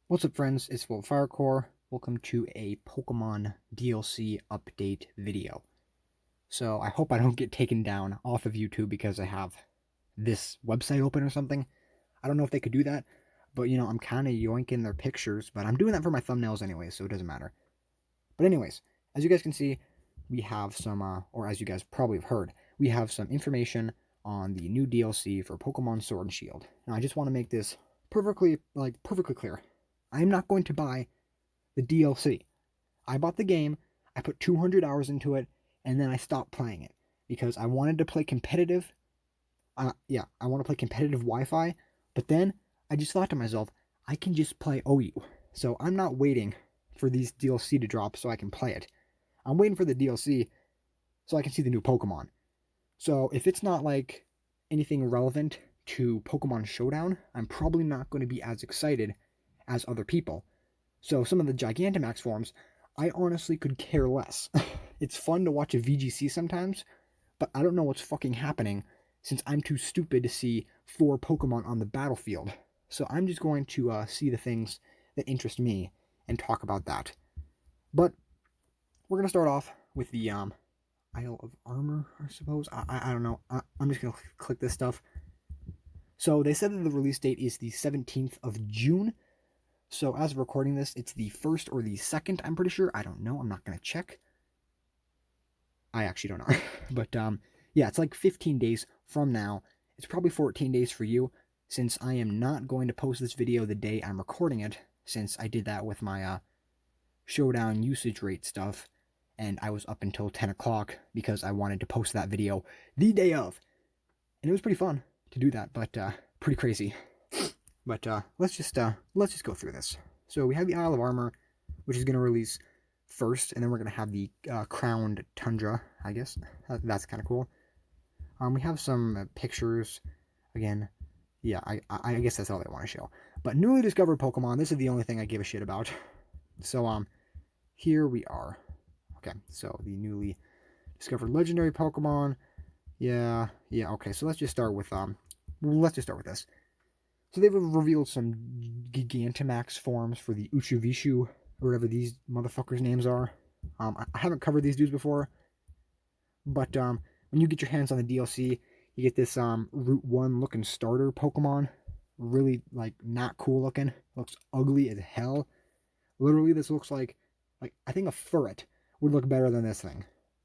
What's up, friends? It's Volt Firecore. Welcome to a Pokemon DLC update video. So I hope I don't get taken down off of YouTube because I have this website open or something. I don't know if they could do that, but you know, I'm kind of yoinking their pictures, but I'm doing that for my thumbnails anyway, so it doesn't matter. But anyways, as you guys can see, we have some, or as you guys probably have heard, we have some information on the new DLC for Pokemon Sword and Shield. Now I just want to make this perfectly clear. I'm not going to buy the DLC. I bought the game, I put 200 hours into it, and then I stopped playing it because I wanted to play competitive. I want to play competitive Wi-Fi, but then I just thought to myself, I can just play OU. So I'm not waiting for these DLC to drop so I can play it. I'm waiting for the DLC so I can see the new Pokemon. So if it's not like anything relevant to Pokemon Showdown, I'm probably not going to be as excited as other people. So some of the Gigantamax forms, I honestly could care less. It's fun to watch a VGC sometimes, but I don't know what's fucking happening since I'm too stupid to see 4 Pokemon on the battlefield. So I'm just going to see the things that interest me and talk about that. But we're going to start off with the Isle of Armor, I suppose. I don't know. I'm just going to click this stuff. So they said that the release date is the 17th of June. So as of recording this, it's the 1st or the 2nd, I'm pretty sure. I don't know. I'm not going to check. I actually don't know. But yeah, it's like 15 days from now. It's probably 14 days for you, since I am not going to post this video the day I'm recording it, since I did that with my Showdown usage rate stuff, and I was up until 10 o'clock because I wanted to post that video the day of. And it was pretty fun to do that, but pretty crazy. But let's just go through this. So we have the Isle of Armor, which is going to release first, and then we're going to have the Crowned Tundra, I guess. That's kind of cool. We have some pictures. Again, yeah, I guess that's all they want to show. But newly discovered Pokemon, this is the only thing I give a shit about. So here we are. Okay, so the newly discovered legendary Pokemon. Yeah, okay, so let's just start with this. So they've revealed some Gigantamax forms for the Uchivishu, or whatever these motherfuckers' names are. I haven't covered these dudes before, but when you get your hands on the DLC, you get this Route 1 looking starter Pokemon. Really, like, not cool looking. Looks ugly as hell. Literally, this looks like I think a Furret would look better than this thing.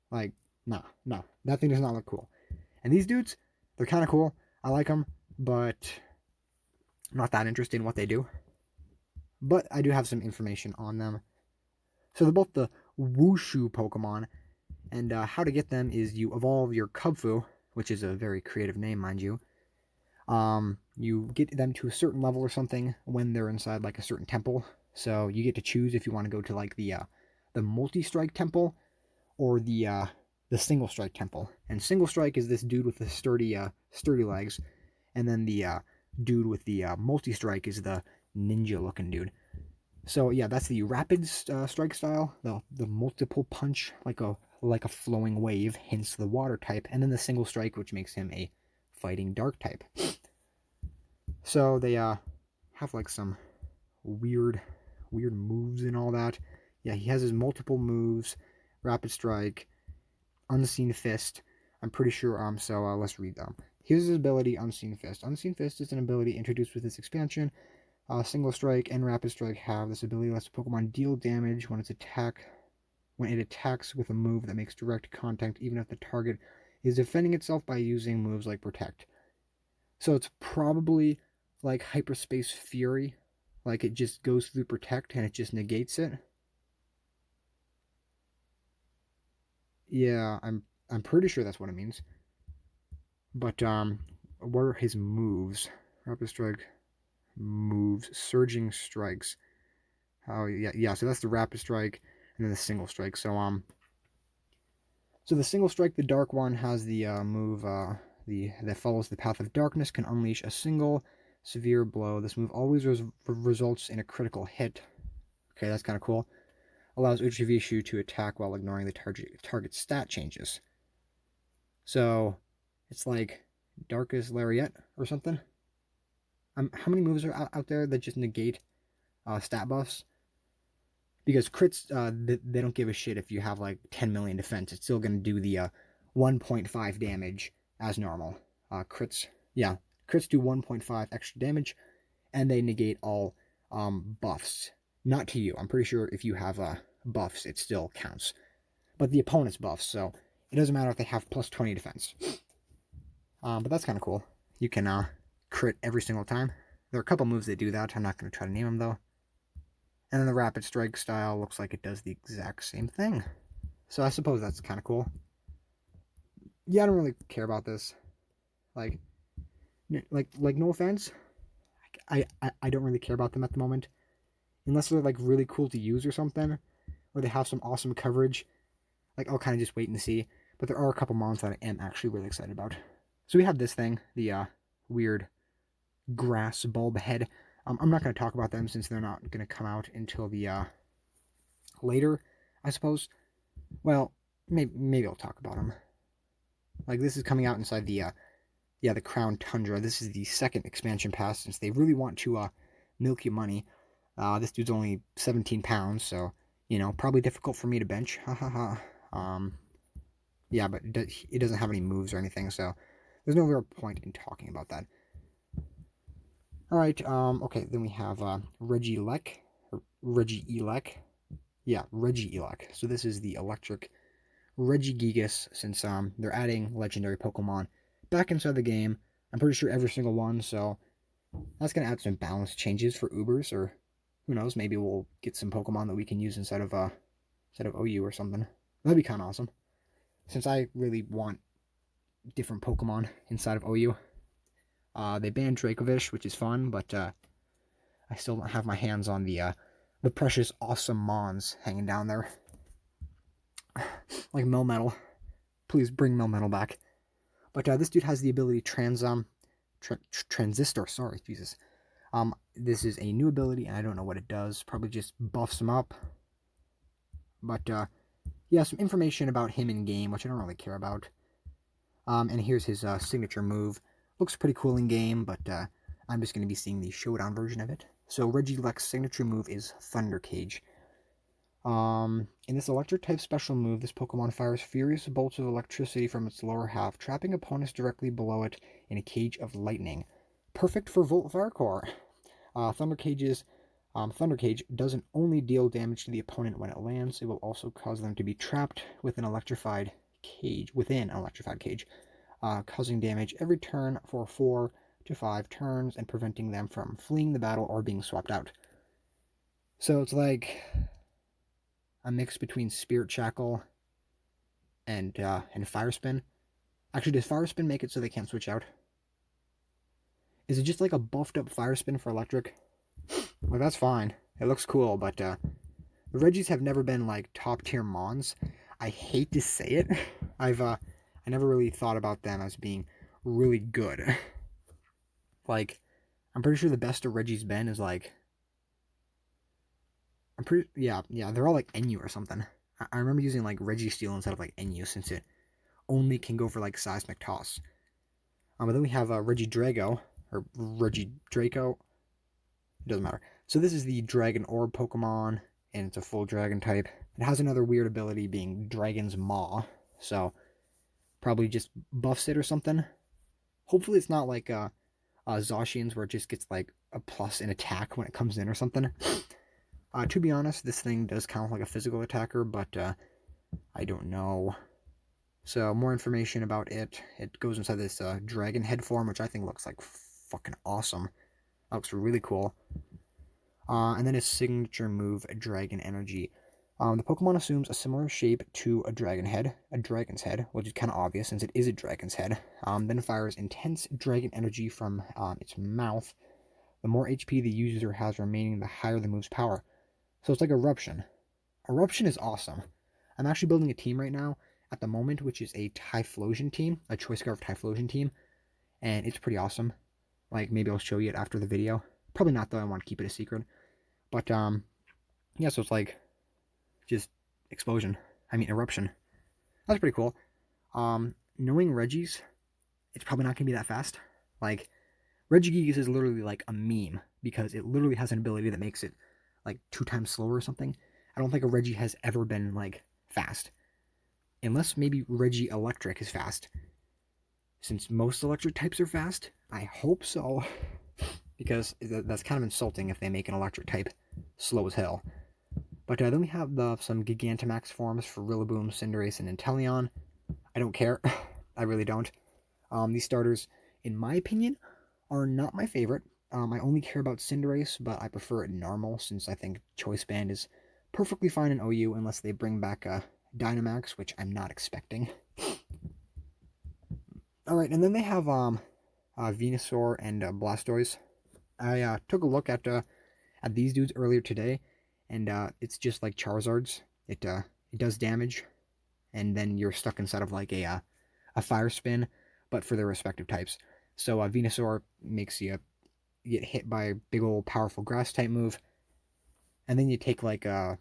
Like, no, that thing does not look cool. And these dudes, they're kind of cool. I like them, but I'm not that interested in what they do. But I do have some information on them. So they're both the Wushu Pokemon, and how to get them is you evolve your Kubfu, which is a very creative name, mind you. You get them to a certain level or something when they're inside like a certain temple. So you get to choose if you want to go to like the multi-strike temple or the single strike temple. And single strike is this dude with the sturdy legs, and then the dude with the multi-strike is the ninja looking dude. So yeah, that's the rapid strike style, the multiple punch like a flowing wave, hence the water type, and then the single strike, which makes him a fighting dark type. So they have like some weird moves and all that. Yeah, he has his multiple moves: rapid strike, unseen fist. I'm pretty sure. So let's read them. Here's his ability, Unseen Fist. Unseen Fist is an ability introduced with this expansion. Single Strike and Rapid Strike have this ability. Lets the Pokemon deal damage when it attacks with a move that makes direct contact, even if the target is defending itself by using moves like Protect. So it's probably like Hyperspace Fury. Like it just goes through Protect and it just negates it. Yeah, I'm pretty sure that's what it means. But what are his moves? Rapid Strike moves, Surging Strikes. Oh yeah, so that's the Rapid Strike, and then the single strike. So the single strike, the dark one, has the move that follows the path of darkness, can unleash a single severe blow. This move always results in a critical hit. Okay, that's kind of cool. Allows Uchivishu to attack while ignoring the target stat changes. So it's like Darkest Lariat or something. How many moves are out there that just negate stat buffs? Because crits, they don't give a shit if you have like 10 million defense. It's still going to do the 1.5 damage as normal. Crits do 1.5 extra damage, and they negate all buffs. Not to you. I'm pretty sure if you have buffs, it still counts. But the opponent's buffs, so it doesn't matter if they have plus 20 defense. But that's kind of cool. You can crit every single time. There are a couple moves that do that. I'm not going to try to name them, though. And then the Rapid Strike style looks like it does the exact same thing. So I suppose that's kind of cool. Yeah, I don't really care about this. Like no offense. I don't really care about them at the moment. Unless they're like really cool to use or something. Or they have some awesome coverage. Like, I'll kind of just wait and see. But there are a couple mons that I am actually really excited about. So we have this thing. The weird grass bulb head. I'm not going to talk about them since they're not going to come out until the later, I suppose. Well, maybe I'll talk about them. Like, this is coming out inside the Crown Tundra. This is the second expansion pass since they really want to milk you money. This dude's only 17 pounds, so, you know, probably difficult for me to bench. Ha ha ha. Yeah, but it doesn't have any moves or anything, so there's no real point in talking about that. Alright, okay, then we have Regieleki. Yeah, Regieleki. So this is the electric Regigigas, since they're adding legendary Pokemon back inside the game. I'm pretty sure every single one, so that's going to add some balance changes for Ubers, or who knows, maybe we'll get some Pokemon that we can use instead of OU or something. That'd be kind of awesome, since I really want different Pokemon inside of OU. They banned Dracovish, which is fun, but I still don't have my hands on the precious awesome Mons hanging down there. Like Melmetal. Please bring Melmetal back. But this dude has the ability Transistor, sorry, Jesus. This is a new ability, and I don't know what it does. Probably just buffs him up. But, yeah, some information about him in game, which I don't really care about. And here's his signature move. Looks pretty cool in game, but I'm just going to be seeing the showdown version of it. So Regieleki's signature move is Thunder Cage. In this electric type special move, this Pokemon fires furious bolts of electricity from its lower half, trapping opponents directly below it in a cage of lightning. Perfect for Volt Fire Core. Thunder Cage doesn't only deal damage to the opponent when it lands, it will also cause them to be trapped within an electrified cage, causing damage every turn for 4 to 5 turns and preventing them from fleeing the battle or being swapped out. So it's like a mix between Spirit Shackle and Fire Spin. Actually, does Fire Spin make it so they can't switch out? Is it just like a buffed up Fire Spin for electric? Well, that's fine. It looks cool, but the Regis have never been like top tier Mons. I hate to say it. I never really thought about them as being really good. Like, I'm pretty sure the best a Regi's been is like, yeah, they're all like NU or something. I remember using like Registeel instead of like NU since it only can go for like Seismic Toss. But then we have Regidrago, or Regidraco. It doesn't matter. So this is the Dragon Orb Pokemon, and it's a full Dragon type. It has another weird ability being Dragon's Maw, so probably just buffs it or something. Hopefully it's not like Zacian's where it just gets like a plus in attack when it comes in or something. To be honest, this thing does count like a physical attacker, but I don't know. So more information about it. It goes inside this dragon head form, which I think looks like fucking awesome. That looks really cool. And then its signature move, Dragon Energy. The Pokemon assumes a similar shape to a dragon's head, which is kind of obvious since it is a dragon's head. Then fires intense dragon energy from its mouth. The more HP the user has remaining, the higher the move's power. So it's like Eruption. Eruption is awesome. I'm actually building a team right now at the moment, which is a Typhlosion team, a Choice Scarf Typhlosion team, and it's pretty awesome. Like, maybe I'll show you it after the video. Probably not, though. I want to keep it a secret. But, yeah, so it's like just explosion. I mean, eruption. That's pretty cool. Knowing Regis, it's probably not going to be that fast. Like, Regigigas is literally like a meme because it literally has an ability that makes it like 2 times slower or something. I don't think a Regi has ever been like fast. Unless maybe Regieleki is fast. Since most electric types are fast, I hope so. Because that's kind of insulting if they make an electric type slow as hell. But then we have some Gigantamax forms for Rillaboom, Cinderace, and Inteleon. I don't care. I really don't. These starters, in my opinion, are not my favorite. I only care about Cinderace, but I prefer it normal since I think Choice Band is perfectly fine in OU unless they bring back Dynamax, which I'm not expecting. Alright, and then they have Venusaur and Blastoise. I took a look at these dudes earlier today, and it's just like Charizard's. It does damage, and then you're stuck inside of like a Fire Spin, but for their respective types. So Venusaur makes you get hit by a big old powerful grass type move, and then you take like I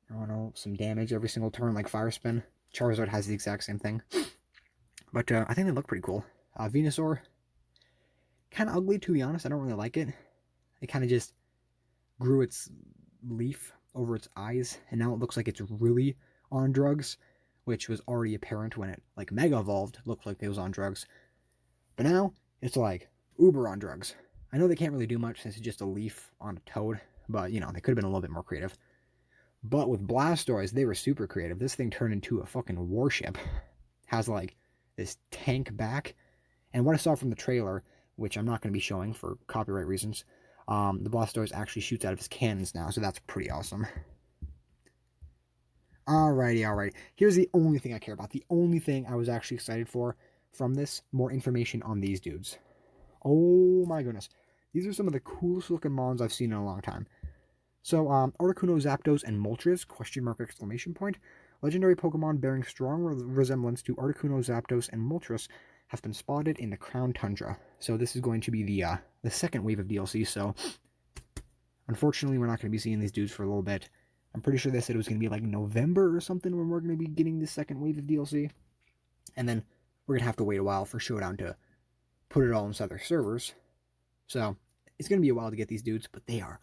don't know, some damage every single turn like Fire Spin. Charizard has the exact same thing, but I think they look pretty cool. Venusaur, kind of ugly to be honest. I don't really like it. It kind of just grew its leaf over its eyes, and now it looks like it's really on drugs, which was already apparent when it like Mega Evolved. It looked like it was on drugs, but now it's like uber on drugs. I know they can't really do much since it's just a leaf on a toad, but you know, they could have been a little bit more creative. But with Blastoise, they were super creative. This thing turned into a fucking warship. Has like this tank back. And what I saw from the trailer, which I'm not going to be showing for copyright reasons, the Blastoise actually shoots out of his cannons now, so that's pretty awesome. Alrighty. Here's the only thing I care about. The only thing I was actually excited for from this, more information on these dudes. Oh my goodness. These are some of the coolest looking mons I've seen in a long time. So, Articuno, Zapdos, and Moltres, question mark, exclamation point. Legendary Pokemon bearing strong resemblance to Articuno, Zapdos, and Moltres have been spotted in the Crown Tundra. So this is going to be the second wave of DLC, so unfortunately we're not going to be seeing these dudes for a little bit. I'm pretty sure they said it was going to be like November or something when we're going to be getting the second wave of DLC. And then we're going to have to wait a while for Showdown to put it all inside their servers. So it's going to be a while to get these dudes, but they are...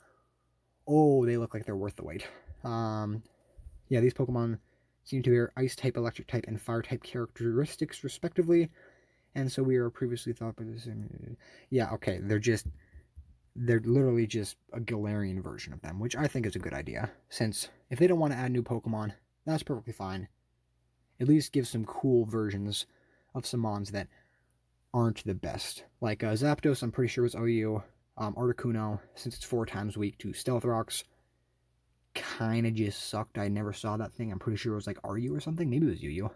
Oh, they look like they're worth the wait. Yeah, these Pokemon seem to bear Ice-type, Electric-type, and Fire-type characteristics, respectively. And so we are previously thought by this... Yeah, okay, they're literally just a Galarian version of them, which I think is a good idea. Since if they don't want to add new Pokemon, that's perfectly fine. At least give some cool versions of some mons that aren't the best. Like Zapdos, I'm pretty sure was OU. Articuno, since it's 4 times weak to Stealth Rocks, kind of just sucked. I never saw that thing. I'm pretty sure it was like RU or something. Maybe it was UU.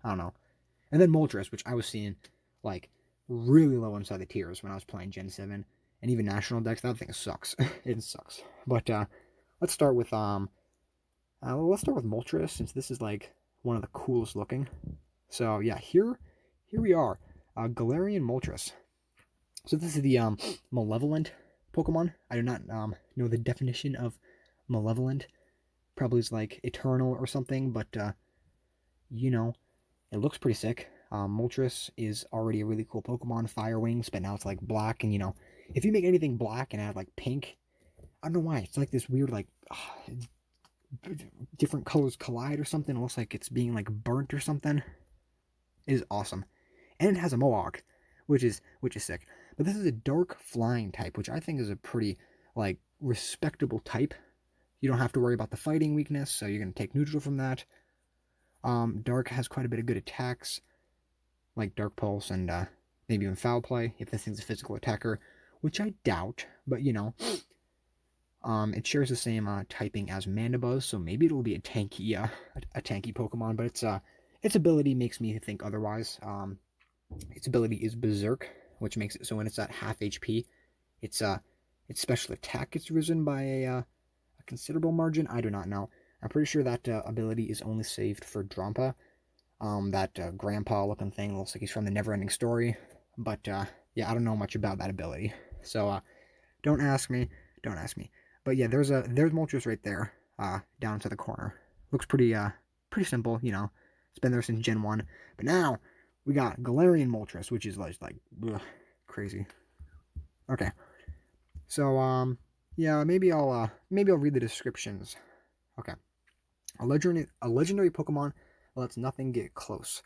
I don't know. And then Moltres, which I was seeing like really low inside the tiers when I was playing Gen 7. And even National Dex, that thing sucks. It sucks. But let's start with Moltres, since this is like one of the coolest looking. So yeah, here we are. Galarian Moltres. So this is the Malevolent Pokemon. I do not know the definition of Malevolent. Probably is like Eternal or something, but you know, it looks pretty sick. Moltres is already a really cool Pokemon, Fire Wings, but now it's like black, and you know, if you make anything black and add like pink, I don't know why, it's like this weird like different colors collide or something. It looks like it's being like burnt or something. It is awesome. And it has a Mohawk, which is sick. But this is a dark flying type, which I think is a pretty like respectable type. You don't have to worry about the fighting weakness, so you're gonna take neutral from that. Dark has quite a bit of good attacks, like Dark Pulse and maybe even Foul Play if this thing's a physical attacker, which I doubt. But you know, it shares the same typing as Mandibuzz, so maybe it'll be a tanky Pokemon. But its ability makes me think otherwise. Its ability is Berserk, which makes it so when it's at half HP, its special attack gets risen by a considerable margin. I do not know. I'm pretty sure that ability is only saved for Drampa. That grandpa looking thing looks like he's from the Neverending Story. But yeah, I don't know much about that ability. So don't ask me. Don't ask me. But yeah, there's Moltres right there, down to the corner. Looks pretty simple, you know. It's been there since Gen 1. But now we got Galarian Moltres, which is like ugh, crazy. Okay. So yeah, maybe I'll read the descriptions. Okay. A legendary Pokemon lets nothing get close.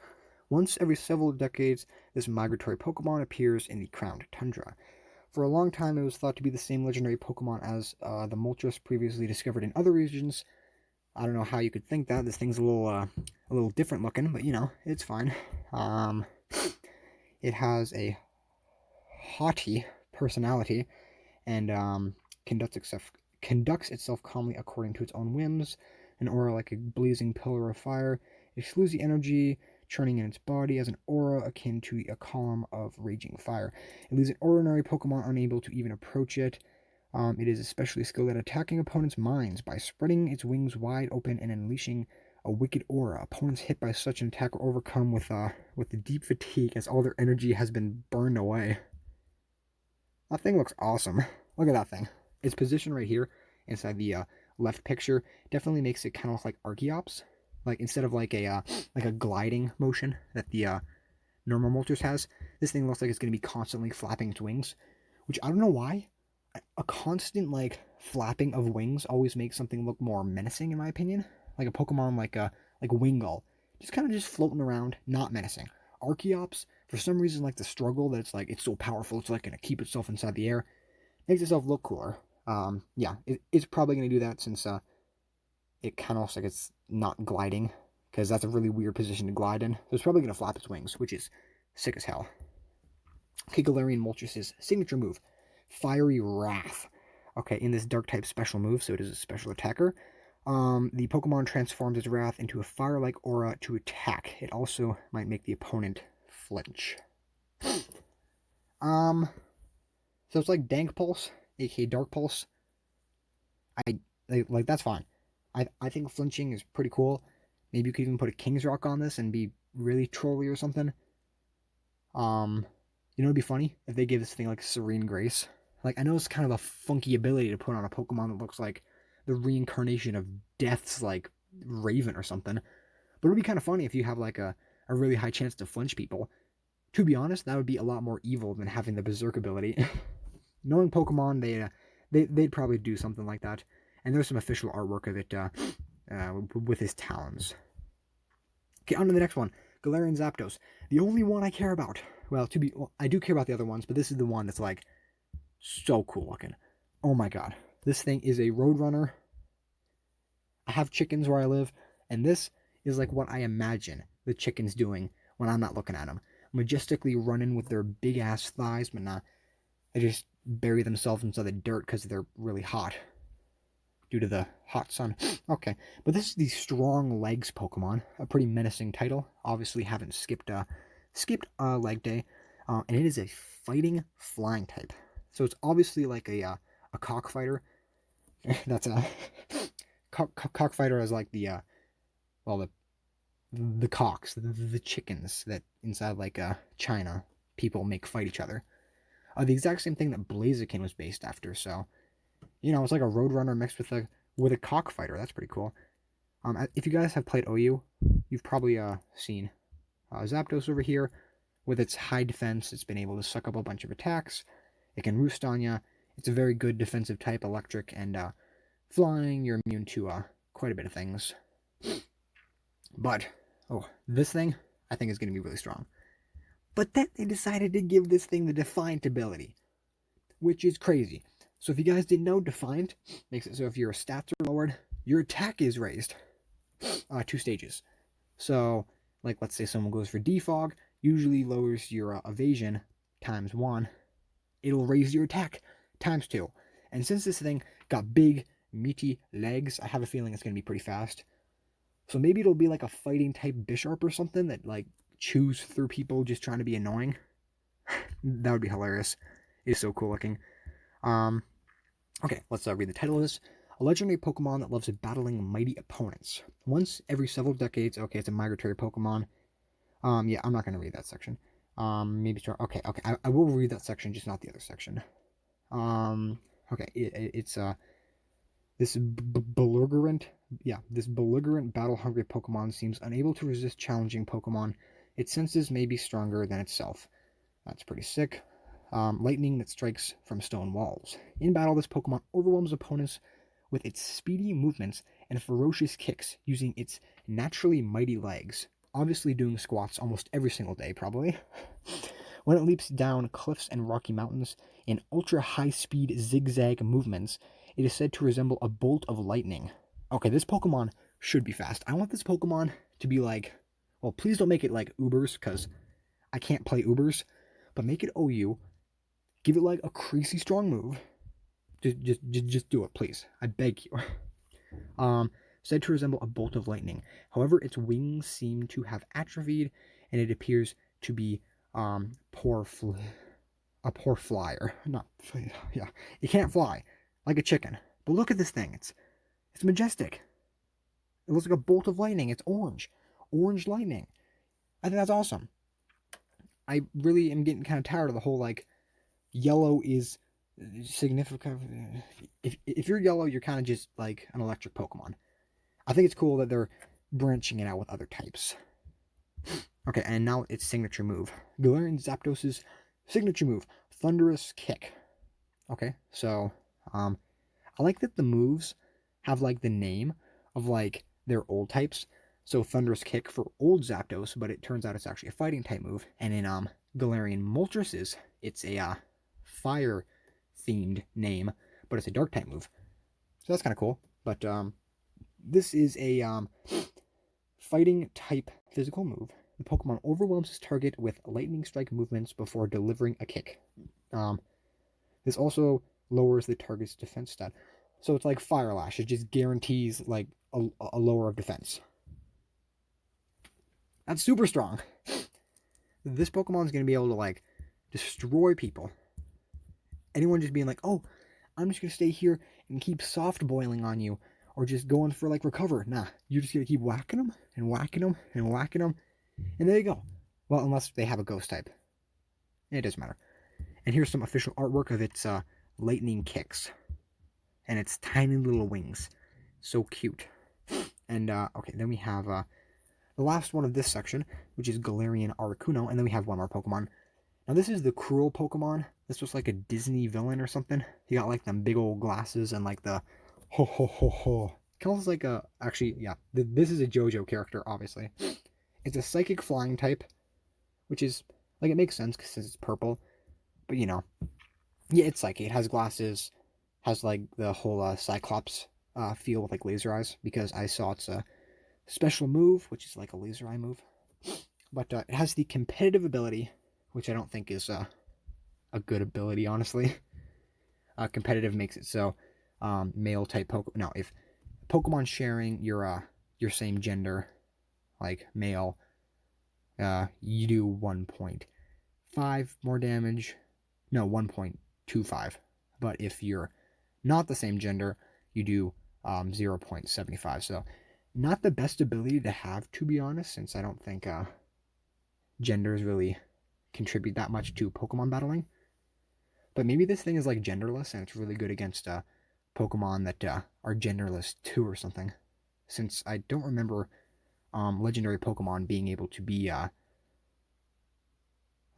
Once every several decades, this migratory Pokemon appears in the Crowned Tundra. For a long time, it was thought to be the same legendary Pokemon as the Moltres previously discovered in other regions. I don't know how you could think that. This thing's a little different looking, but you know, it's fine. Um, it has a haughty personality and conducts itself calmly according to its own whims. An aura like a blazing pillar of fire, it slews the energy churning in its body as an aura akin to a column of raging fire. It leaves an ordinary Pokemon unable to even approach it. It is especially skilled at attacking opponents' minds by spreading its wings wide open and unleashing a wicked aura. Opponents hit by such an attack are overcome with the deep fatigue as all their energy has been burned away. That thing looks awesome. Look at that thing. Its position right here inside the left picture definitely makes it kind of look like Archeops. Like instead of like a gliding motion that the normal Moltres has, this thing looks like it's going to be constantly flapping its wings, which I don't know why. A constant like flapping of wings always makes something look more menacing, in my opinion. Like a Pokemon like Wingull, just kind of just floating around, not menacing. Archeops, for some reason, like the struggle that it's so powerful, it's like gonna keep itself inside the air, makes itself look cooler. Yeah, it's probably gonna do that since it kind of looks like it's not gliding, because that's a really weird position to glide in. So it's probably gonna flap its wings, which is sick as hell. Okay, Galarian Moltres' signature move, Fiery Wrath. Okay, in this dark type special move, so it is a special attacker. The Pokemon transforms its Wrath into a fire-like aura to attack. It also might make the opponent flinch. So it's like Dank Pulse, aka Dark Pulse. I like that's fine. I think flinching is pretty cool. Maybe you could even put a King's Rock on this and be really trolly or something. You know, it'd be funny if they gave this thing like Serene Grace. Like, I know it's kind of a funky ability to put on a Pokemon that looks like the reincarnation of Death's like Raven or something. But it'd be kind of funny if you have like a really high chance to flinch people. To be honest, that would be a lot more evil than having the Berserk ability. Knowing Pokemon, they'd probably do something like that. And there's some official artwork of it with his talons. Okay, on to the next one. Galarian Zapdos. The only one I care about. Well, I do care about the other ones, but this is the one that's like so cool looking. Oh my god. This thing is a Roadrunner. I have chickens where I live, and this is like what I imagine the chickens doing when I'm not looking at them. Majestically running with their big ass thighs, but nah, they just bury themselves inside the dirt because they're really hot due to the hot sun. Okay, but this is the Strong Legs Pokemon, a pretty menacing title. Obviously, haven't skipped leg day, and it is a fighting flying type. So it's obviously like a cockfighter. That's a cockfighter is like the the cocks, the chickens that inside like China people make fight each other. The exact same thing that Blaziken was based after. So, you know, it's like a Roadrunner mixed with a cockfighter. That's pretty cool. If you guys have played OU, you've probably seen Zapdos over here with its high defense. It's been able to suck up a bunch of attacks. It can roost on you. It's a very good defensive type, electric, and flying. You're immune to quite a bit of things. But, this thing, I think is going to be really strong. But then they decided to give this thing the Defiant ability, which is crazy. So if you guys didn't know, Defiant makes it so if your stats are lowered, your attack is raised 2 stages. So, like, let's say someone goes for Defog, usually lowers your evasion times 1. It'll raise your attack times 2. And since this thing got big, meaty legs, I have a feeling it's going to be pretty fast. So maybe it'll be like a fighting type Bisharp or something that like chews through people just trying to be annoying. That would be hilarious. It's so cool looking. Okay, let's read the title of this. A legendary Pokemon that loves battling mighty opponents. Once every several decades. Okay, it's a migratory Pokemon. Yeah, I'm not gonna read that section. Maybe start. Okay, I will read that section, just not the other section. Okay, it's this belligerent, this belligerent, battle-hungry Pokemon seems unable to resist challenging Pokemon. Its senses may be stronger than itself. That's pretty sick. Lightning that strikes from stone walls. In battle, this Pokemon overwhelms opponents with its speedy movements and ferocious kicks, using its naturally mighty legs. Obviously doing squats almost every single day, probably. When it leaps down cliffs and rocky mountains in ultra-high-speed zigzag movements, it is said to resemble a bolt of lightning. Okay, this Pokemon should be fast. I want this Pokemon to be like, well, please don't make it like Ubers, because I can't play Ubers, but make it OU. Give it like a crazy strong move. Just do it, please. I beg you. Said to resemble a bolt of lightning. However, its wings seem to have atrophied, and it appears to be a poor flyer. Not, yeah, it can't fly like a chicken. But look at this thing. It's majestic. It looks like a bolt of lightning. It's orange lightning. I think that's awesome. I really am getting kind of tired of the whole like yellow is significant. If you're yellow, you're kind of just like an electric Pokemon. I think it's cool that they're branching it out with other types. Okay, and now its signature move. Galarian Zapdos' signature move, Thunderous Kick. Okay, so I like that the moves have like the name of like their old types. So Thunderous Kick for old Zapdos, but it turns out it's actually a fighting type move. And in Galarian Moltres', it's a fire themed name, but it's a dark type move. So that's kind of cool. But this is a fighting type physical move. The Pokemon overwhelms its target with lightning strike movements before delivering a kick. This also lowers the target's defense stat. So it's like Fire Lash. It just guarantees like a lower of defense. That's super strong. This Pokemon is going to be able to like destroy people. Anyone just being like, oh, I'm just going to stay here and keep soft boiling on you, or just going for like recover. Nah, you're just going to keep whacking them and whacking them and whacking them. And there you go. Well, unless they have a ghost type. It doesn't matter. And here's some official artwork of its lightning kicks. And its tiny little wings. So cute. And, okay, then we have the last one of this section, which is Galarian Articuno. And then we have one more Pokemon. Now, this is the cruel Pokemon. This was like a Disney villain or something. He got like them big old glasses and like the ho ho ho ho. Kind of like a, actually, yeah, this is a JoJo character, obviously. It's a psychic flying type, which is, like, it makes sense because it's purple. But, you know, yeah, it's psychic. It has glasses, has, like, the whole Cyclops feel with, like, laser eyes, because I saw its special move, which is, like, a laser eye move. But it has the competitive ability, which I don't think is a good ability, honestly. Competitive makes it so male type Pokemon. No, if Pokemon sharing your same gender, like male, you do 1.5 more damage. No, 1.25. But if you're not the same gender, you do 0.75. So not the best ability to have, to be honest, since I don't think genders really contribute that much to Pokemon battling. But maybe this thing is like genderless and it's really good against Pokemon that are genderless too or something. Since I don't remember legendary Pokemon being able to be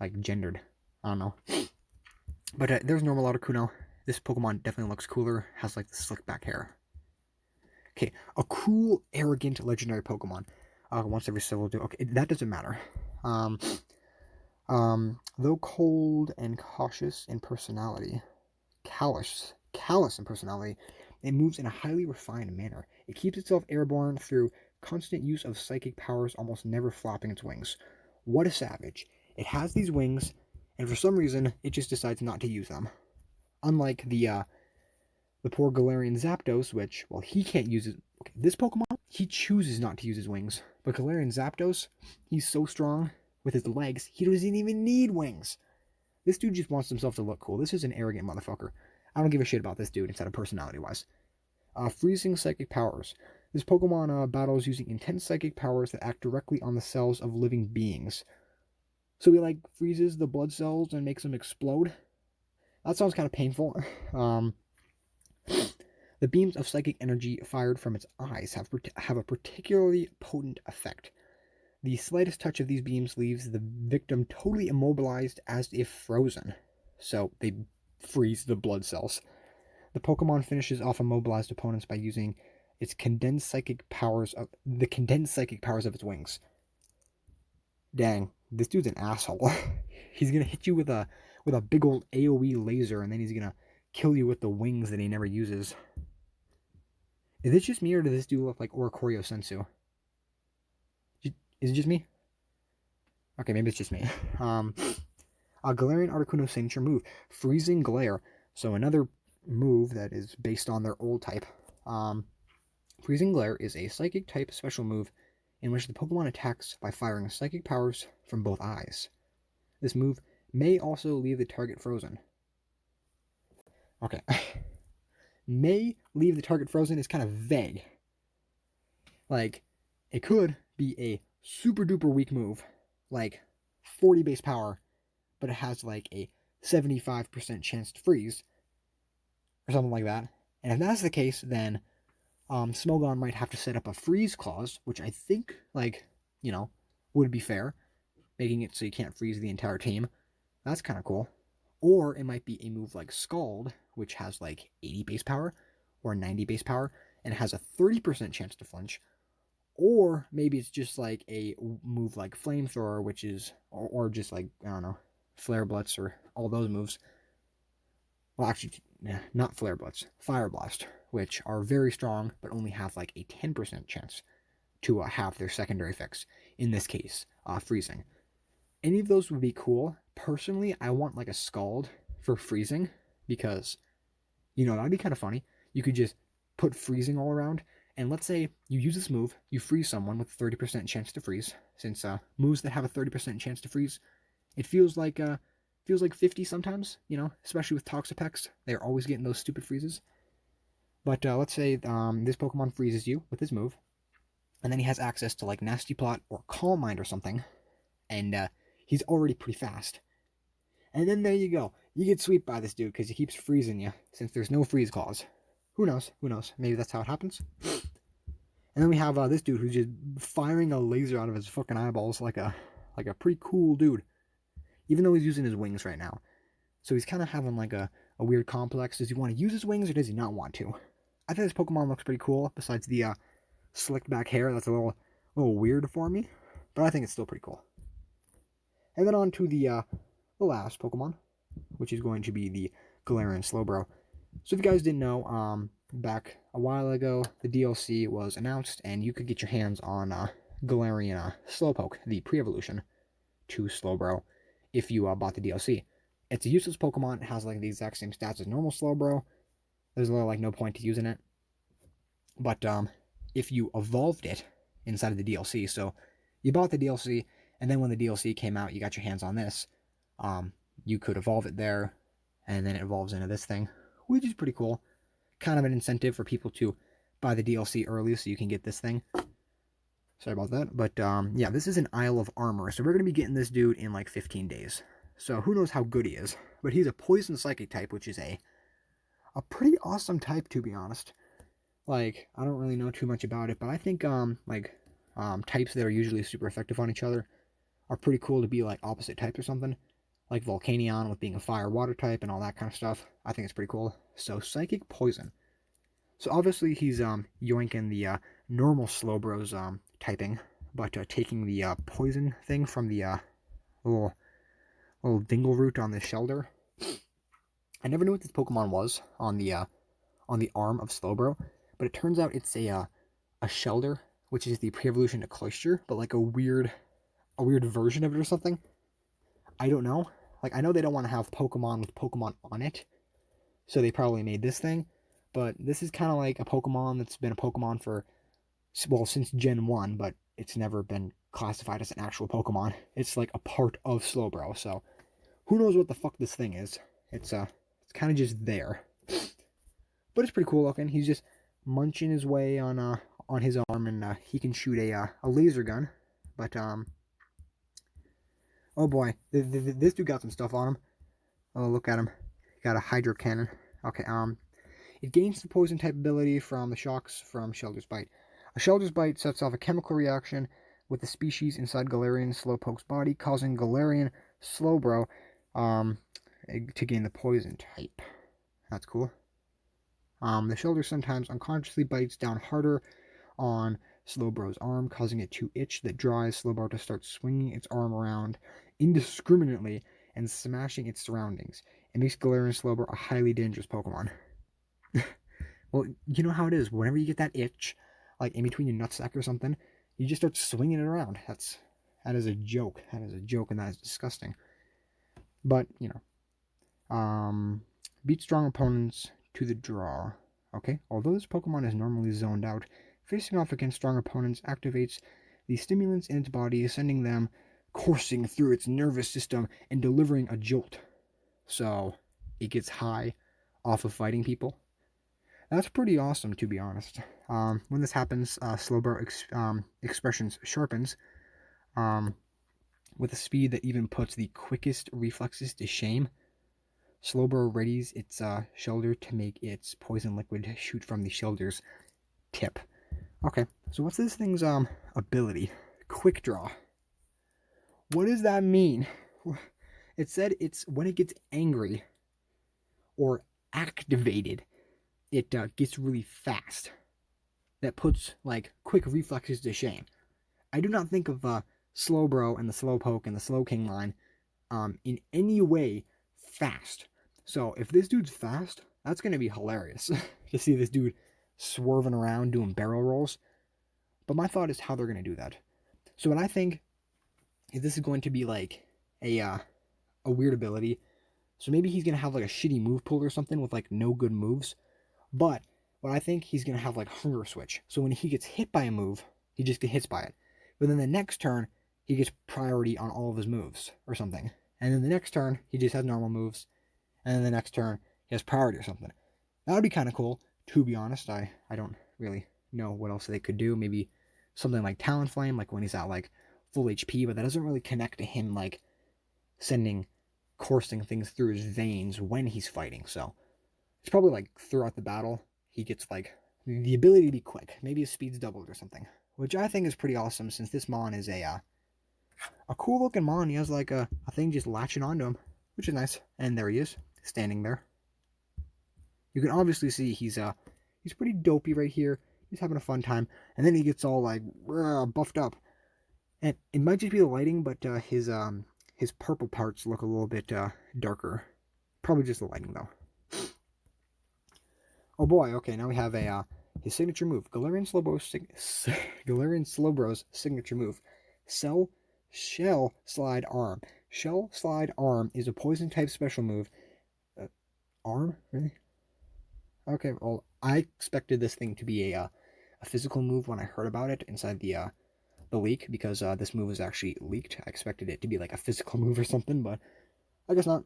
like gendered. I don't know. But there's normal Articuno. This Pokemon definitely looks cooler. Has like the slick back hair. Okay, a cruel, arrogant legendary Pokemon. Once every several do. Okay, that doesn't matter. Though cold and cautious in personality, callous in personality, it moves in a highly refined manner. It keeps itself airborne through constant use of psychic powers, almost never flapping its wings. What a savage. It has these wings, and for some reason, it just decides not to use them. Unlike the poor Galarian Zapdos, which, well, he can't use it. Okay, this Pokemon, he chooses not to use his wings. But Galarian Zapdos, he's so strong with his legs, he doesn't even need wings. This dude just wants himself to look cool. This is an arrogant motherfucker. I don't give a shit about this dude instead of personality-wise. Freezing psychic powers. This Pokemon battles using intense psychic powers that act directly on the cells of living beings. So he like freezes the blood cells and makes them explode. That sounds kind of painful. The beams of psychic energy fired from its eyes have a particularly potent effect. The slightest touch of these beams leaves the victim totally immobilized as if frozen. So they freeze the blood cells. The Pokemon finishes off immobilized opponents by using its condensed psychic powers of its wings. Dang, this dude's an asshole. He's gonna hit you with a big old AoE laser, and then he's gonna kill you with the wings that he never uses. Is this just me, or does this dude look like Oricorio Sensu? Is it just me? Okay, maybe it's just me. A Galarian Articuno signature move, Freezing Glare. So another move that is based on their old type. Freezing Glare is a psychic type special move in which the Pokemon attacks by firing psychic powers from both eyes. This move may also leave the target frozen. Okay. May leave the target frozen is kind of vague. Like, it could be a super duper weak move, like 40 base power, but it has like a 75% chance to freeze, or something like that. And if that's the case, then Smogon might have to set up a freeze clause, which I think, like, you know, would be fair, making it so you can't freeze the entire team. That's kind of cool. Or it might be a move like Scald, which has like 80 base power or 90 base power and has a 30% chance to flinch. Or maybe it's just like a move like Flamethrower, which is, or just like, I don't know, Flare Blitz or all those moves. Well, actually, not Flare Blitz, Fire Blast, which are very strong, but only have like a 10% chance to have their secondary effects. In this case, freezing. Any of those would be cool. Personally, I want like a Scald for freezing, because, you know, that'd be kind of funny. You could just put freezing all around, and let's say you use this move, you freeze someone with a 30% chance to freeze. Since moves that have a 30% chance to freeze, it feels like 50 sometimes, you know, especially with Toxapex. They're always getting those stupid freezes. But let's say this Pokemon freezes you with his move, and then he has access to like Nasty Plot or Calm Mind or something, and he's already pretty fast. And then there you go. You get swept by this dude because he keeps freezing you, since there's no freeze clause. Who knows? Who knows? Maybe that's how it happens. And then we have this dude who's just firing a laser out of his fucking eyeballs like a pretty cool dude. Even though he's using his wings right now. So he's kind of having like a weird complex. Does he want to use his wings or does he not want to? I think this Pokemon looks pretty cool, besides the slicked back hair. That's a little weird for me, but I think it's still pretty cool. And then on to the last Pokemon, which is going to be the Galarian Slowbro. So if you guys didn't know, back a while ago, the DLC was announced, and you could get your hands on Galarian Slowpoke, the pre-evolution to Slowbro, if you bought the DLC. It's a useless Pokemon. It has like the exact same stats as normal Slowbro. There's really like no point to using it. But if you evolved it inside of the DLC, so you bought the DLC, and then when the DLC came out, you got your hands on this, you could evolve it there, and then it evolves into this thing, which is pretty cool. Kind of an incentive for people to buy the DLC early so you can get this thing. Sorry about that. But yeah, this is an Isle of Armor, so we're going to be getting this dude in like 15 days. So who knows how good he is. But he's a Poison Psychic type, which is a pretty awesome type, to be honest. Like, I don't really know too much about it, but I think types that are usually super effective on each other are pretty cool to be like opposite types or something. Like Volcanion with being a fire-water type and all that kind of stuff. I think it's pretty cool. So, Psychic Poison. So, obviously, he's yoinking the normal Slowbro's typing, but taking the poison thing from the little Dingleroot on the Shellder. I never knew what this Pokemon was on the arm of Slowbro, but it turns out it's a Shellder, which is the pre-evolution to Cloyster, but like a weird version of it or something. I don't know. Like, I know they don't want to have Pokemon with Pokemon on it, so they probably made this thing. But this is kind of like a Pokemon that's been a Pokemon for, well, since Gen 1, but it's never been classified as an actual Pokemon. It's like a part of Slowbro, so who knows what the fuck this thing is. It's kind of just there. But it's pretty cool looking. He's just munching his way on his arm, and he can shoot a laser gun. But oh boy, this dude got some stuff on him. Oh, look at him. He got a hydro cannon. Okay, it gains the poison type ability from the shocks from Shelder's Bite. A Shelder's Bite sets off a chemical reaction with the species inside Galarian Slowpoke's body, causing Galarian Slowbro to gain the poison type. That's cool. The Shelder sometimes unconsciously bites down harder on Slowbro's arm, causing it to itch that drives Slowbro to start swinging its arm around indiscriminately and smashing its surroundings. It makes Galarian Slowbro a highly dangerous Pokemon. Well, you know how it is. Whenever you get that itch, like in between your nutsack or something, you just start swinging it around. That is a joke. That is a joke, and that is disgusting. But beat strong opponents to the draw. Okay, although this Pokemon is normally zoned out, facing off against strong opponents activates the stimulants in its body, sending them coursing through its nervous system and delivering a jolt. So it gets high off of fighting people. That's pretty awesome, to be honest. When this happens, Slowbro expressions sharpens with a speed that even puts the quickest reflexes to shame. Slowbro readies its Shelder to make its poison liquid shoot from the Shelder's tip. Okay, so what's this thing's ability? Quick Draw. What does that mean? It said it's when it gets angry or activated, it gets really fast. That puts like quick reflexes to shame. I do not think of Slowbro and the Slowpoke and the Slowking line in any way fast. So if this dude's fast, that's going to be hilarious to see this dude swerving around doing barrel rolls. But my thought is how they're going to do that. So what I think is this is going to be like a weird ability. So maybe he's going to have like a shitty move pool or something with like no good moves. But what I think he's going to have like Hunger Switch. So when he gets hit by a move, he just gets hit by it. But then the next turn, he gets priority on all of his moves or something. And then the next turn, he just has normal moves. And then the next turn, he has priority or something. That would be kind of cool, to be honest. I don't really know what else they could do. Maybe something like Talonflame, like when he's at like full HP, but that doesn't really connect to him like coursing things through his veins when he's fighting. So it's probably like throughout the battle, he gets like the ability to be quick. Maybe his speed's doubled or something, which I think is pretty awesome since this Mon is a cool looking Mon. He has like a thing just latching onto him, which is nice. And there he is, standing there. You can obviously see he's pretty dopey right here. He's having a fun time, and then he gets all like buffed up. And it might just be the lighting, but his purple parts look a little bit darker. Probably just the lighting though. Oh boy, okay, now we have his signature move. Galarian Slowbro's signature move. Shell Slide Arm. Shell Slide Arm is a poison type special move. Arm? Really? Okay, well, I expected this thing to be a physical move when I heard about it inside the leak, because this move was actually leaked. I expected it to be like a physical move or something, but I guess not.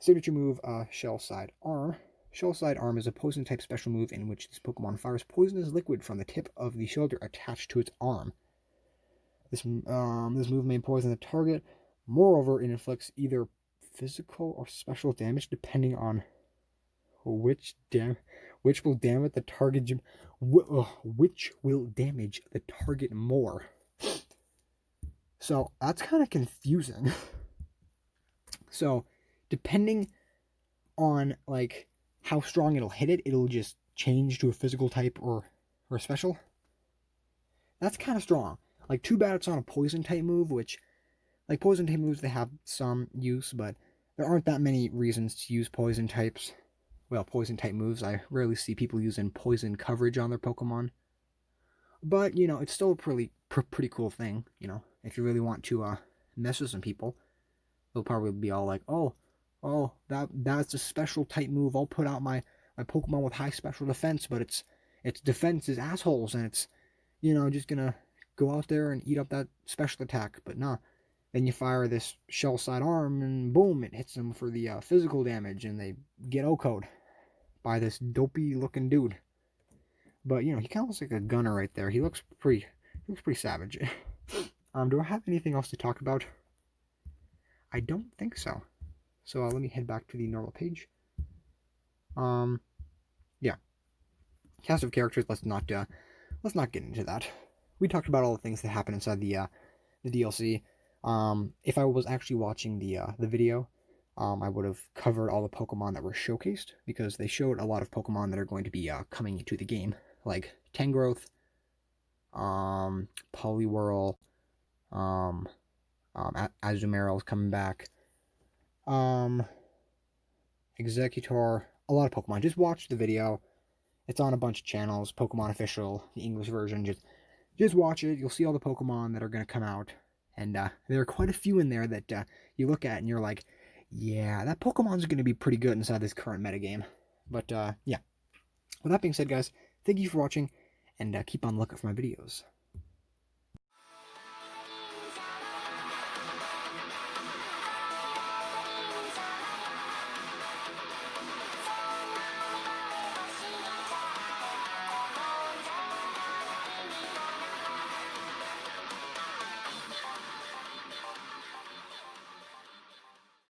Signature move, Shell Slide Arm. Shell Slide Arm is a poison type special move in which this Pokemon fires poisonous liquid from the tip of the Shelder attached to its arm. This move may poison the target. Moreover, it inflicts either physical or special damage depending on which will damage the target more. So that's kind of confusing. So depending on like how strong it'll hit it, it'll just change to a physical type or a special. That's kind of strong. Like, too bad it's on a poison type move, which, like, poison type moves, they have some use, but there aren't that many reasons to use poison types. Well, poison type moves. I rarely see people using poison coverage on their Pokemon. But, it's still a pretty cool thing, If you really want to mess with some people, they'll probably be all like, oh, that's a special type move. I'll put out my Pokemon with high special defense, but its defense is assholes, and it's, just gonna go out there and eat up that special attack. But nah, then you fire this Shell Slide Arm, and boom, it hits them for the physical damage, and they get O-code by this dopey looking dude. But you know, he kind of looks like a gunner right there. He looks pretty savage. Do I have anything else to talk about? I don't think so. So let me head back to the normal page. Yeah, cast of characters. Let's not get into that. We talked about all the things that happen inside the DLC. If I was actually watching the video, I would have covered all the Pokemon that were showcased because they showed a lot of Pokemon that are going to be coming into the game, like Tangrowth, Poliwhirl, um, Azumarill coming back, um, Executor, a lot of Pokemon. Just watch the video. It's on a bunch of channels. Pokemon Official, the English version. Just watch it. You'll see all the Pokemon that are going to come out, and there are quite a few in there that you look at and you're like, yeah, that Pokemon's going to be pretty good inside this current metagame. But yeah. With that being said, guys, thank you for watching, and keep on looking for my videos.